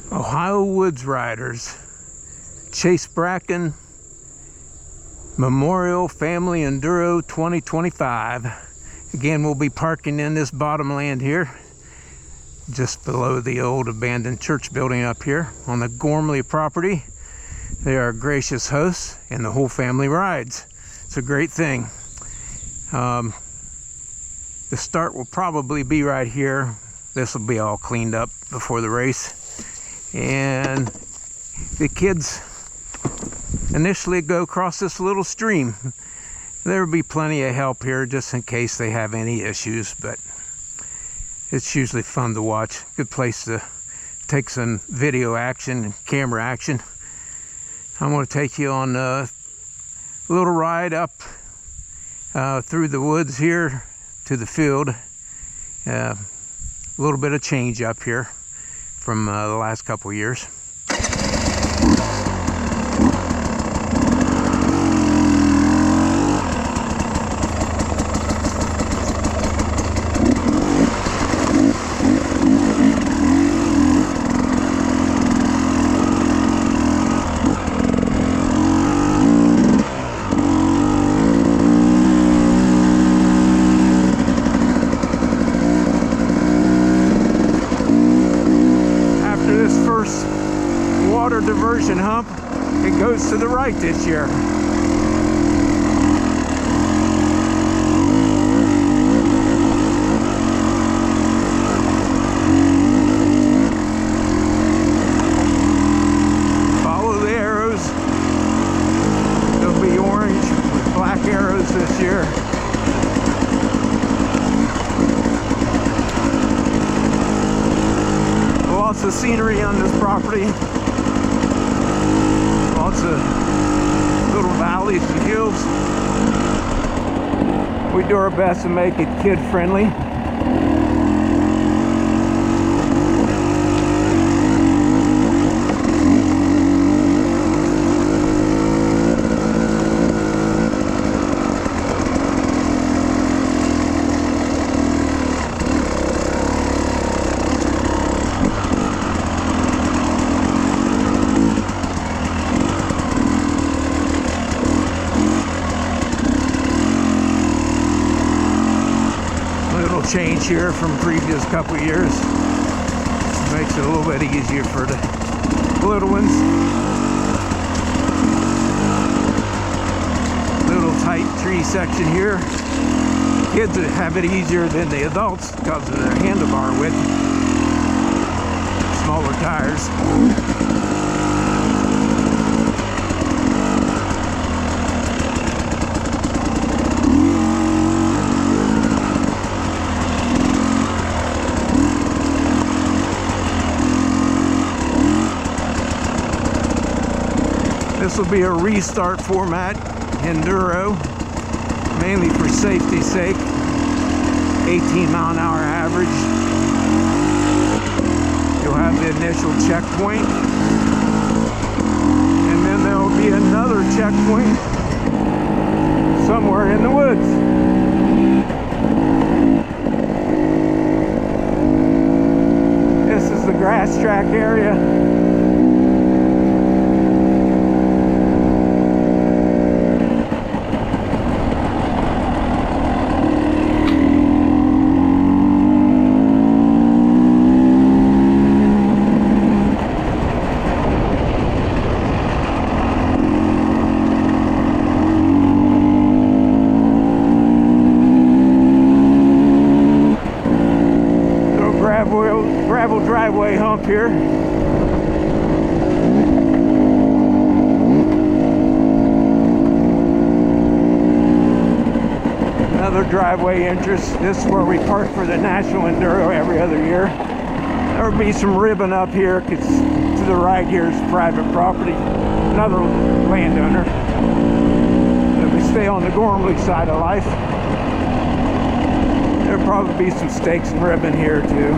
Ohio Woods Riders, Chase Bracken Memorial Family Enduro 2025. Again, we'll be parking in this bottom land here, just below the old abandoned church building up here on the Gormley property. They are gracious hosts, and the whole family rides. It's a great thing. The start will probably be right here. This will be all cleaned up before the race. And the kids initially go across this little stream. There will be plenty of help here just in case they have any issues, but it's usually fun to watch. Good place to take some video action and camera action. I'm going to take you on a little ride up through the woods here to the field. A little bit of change up here from the last couple years. Water diversion hump, it goes to the right this year. Follow the arrows. They'll be orange with black arrows this year. Lots of scenery on this property. Lots of little valleys and hills. We do our best to make it kid friendly. Change here from previous couple years. Makes it a little bit easier for the little ones. Little tight tree section here. Kids have it easier than the adults because of their handlebar width. Smaller tires. This will be a restart format Enduro, mainly for safety's sake. 18-mile-an-hour average. You'll have the initial checkpoint, and then there will be another checkpoint somewhere in the woods. This is the grass track area. Gravel driveway hump here. Another driveway entrance. This is where we park for the National Enduro every other year. There will be some ribbon up here. To the right here is private property. Another landowner. And we stay on the Gormley side of life. There'll probably be some stakes and ribbon here too.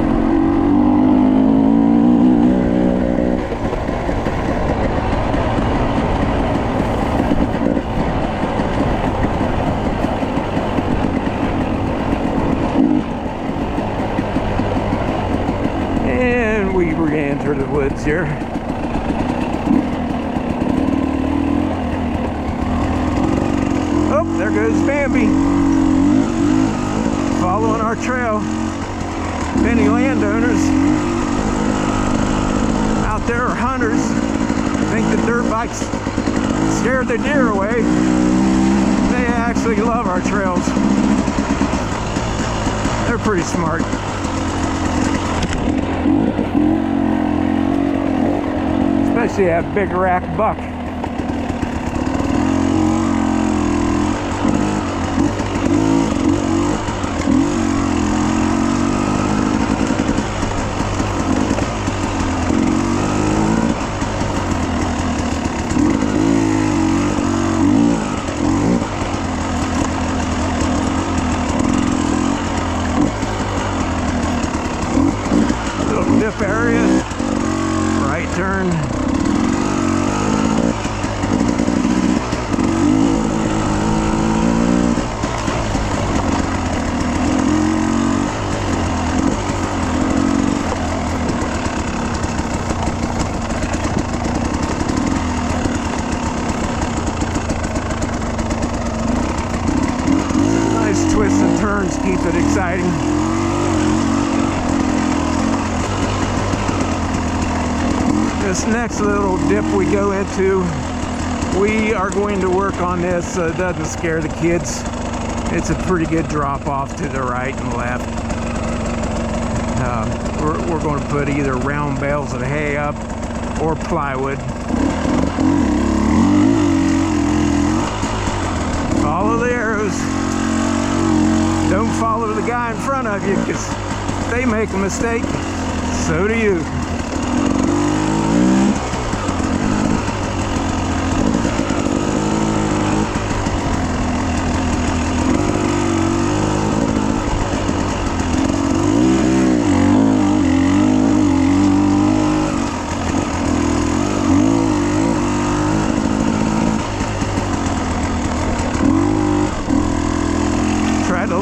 And we re-enter enter the woods here. Oh, there goes Bambi. Following our trail. Many landowners out there are hunters. Think the dirt bikes scared the deer away. They actually love our trails. They're pretty smart. Especially that big rack buck. Dip area, right turn. Nice twists and turns keep it exciting. This next little dip we go into, we are going to work on this so it doesn't scare the kids. It's a pretty good drop off to the right and left. We're going to put either round bales of hay up or plywood. Follow the arrows. Don't follow the guy in front of you, because if they make a mistake, so do you.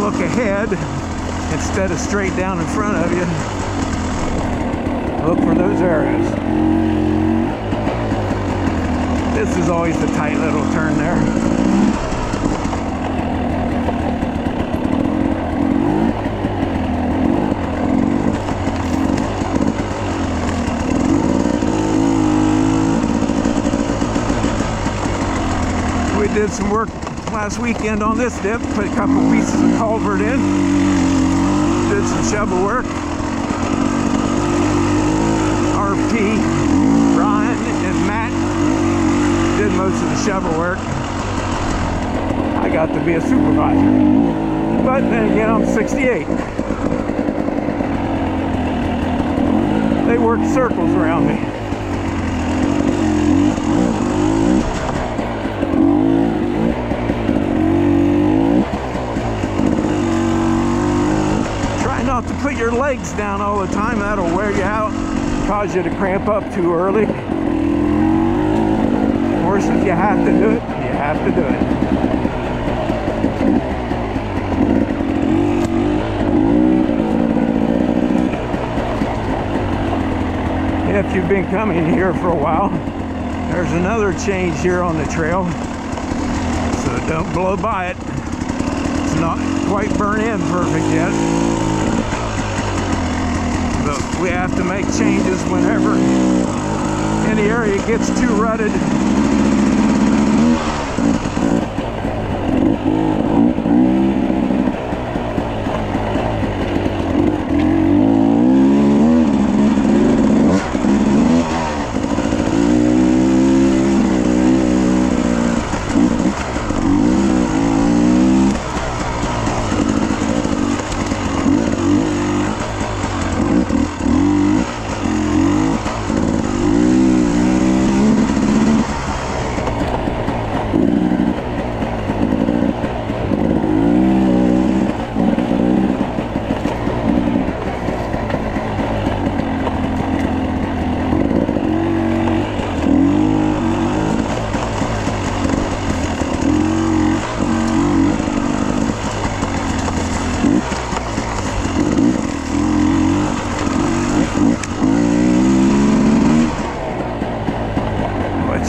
Ahead instead of straight down in front of you. Look for those arrows. This is always the tight little turn there. We did some work last weekend on this dip, put a couple pieces of culvert in, did some shovel work. RP, Ryan, and Matt did most of the shovel work. I got to be a supervisor, but then again, I'm 68. They worked circles around me. Not to put your legs down all the time, that'll wear you out, cause you to cramp up too early. Of course, if you have to do it, you have to do it. If you've been coming here for a while, there's another change here on the trail, so don't blow by it. It's not quite burnt in perfect yet. But we have to make changes whenever any area gets too rutted.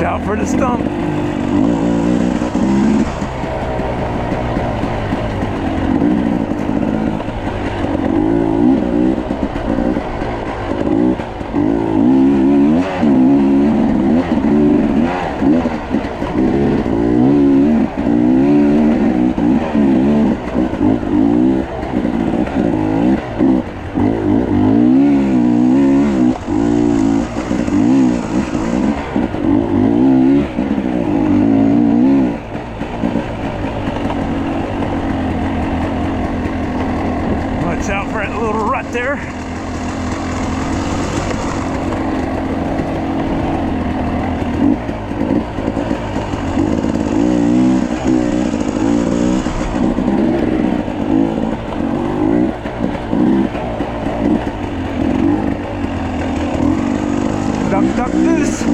out for the stump. Watch out for that little rut there. Duck, duck, goose.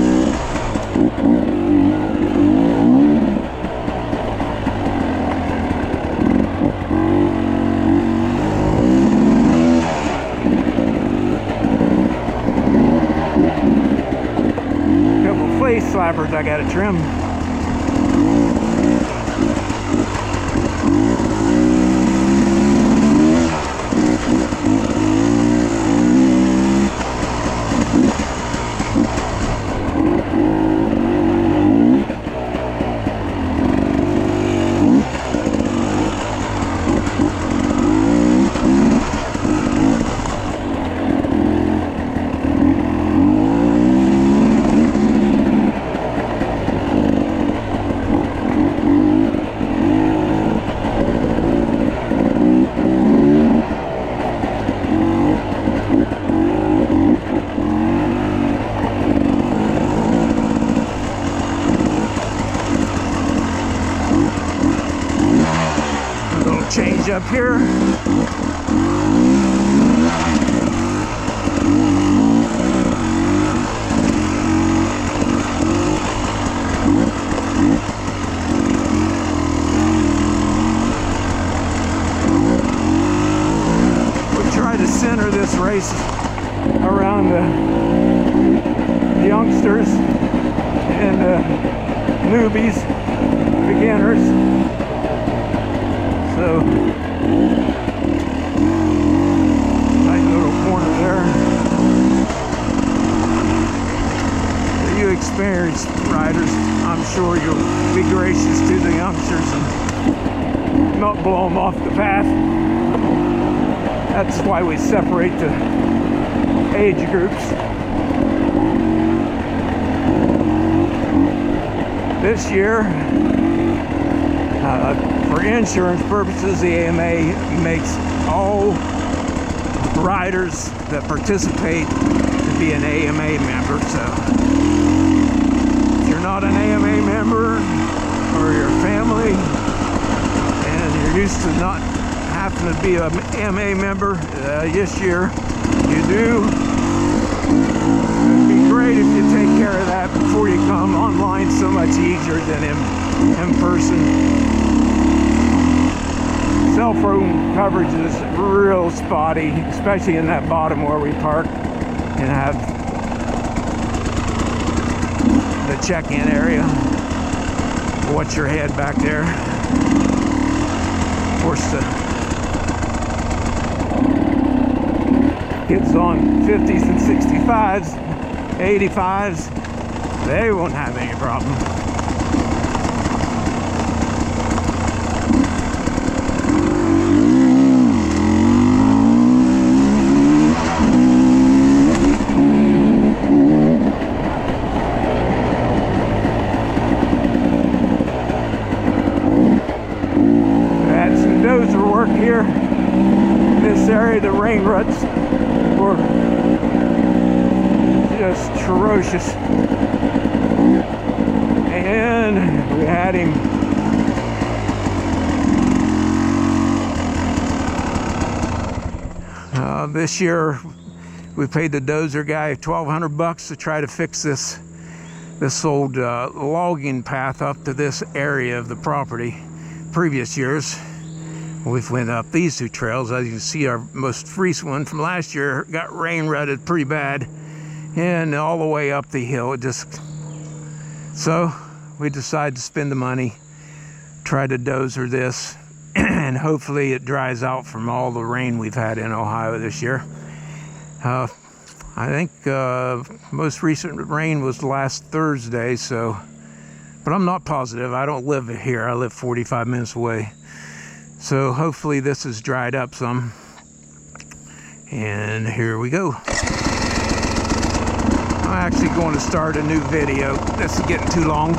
Face slappers I gotta trim. Change up here. We try to center this race around the youngsters and newbies, beginners. So, nice little corner there. So you experienced riders, I'm sure you'll be gracious to the youngsters and not blow them off the path. That's why we separate the age groups. This year, for insurance purposes, the AMA makes all riders that participate to be an AMA member. So if you're not an AMA member or your family and you're used to not having to be an AMA member, this year you do. It'd be great if you take care of that before you come. Online so much easier than in person. Cell phone coverage is real spotty, especially in that bottom where we park and have the check-in area. Watch your head back there. Of course, the kids on 50s and 65s, 85s, they won't have any problem. Here in this area, the rain ruts were just ferocious, and we had him this year. We paid the dozer guy $1,200 to try to fix this old logging path up to this area of the property. Previous years we've went up these two trails. As you can see, our most recent one from last year got rain rutted pretty bad, and all the way up the hill it just So we decided to spend the money, try to dozer this, and hopefully it dries out from all the rain we've had in Ohio this year. I think most recent rain was last Thursday, so, but I'm not positive. I don't live here. I live 45 minutes away. So hopefully this is dried up some. And here we go. I'm actually going to start a new video. This is getting too long.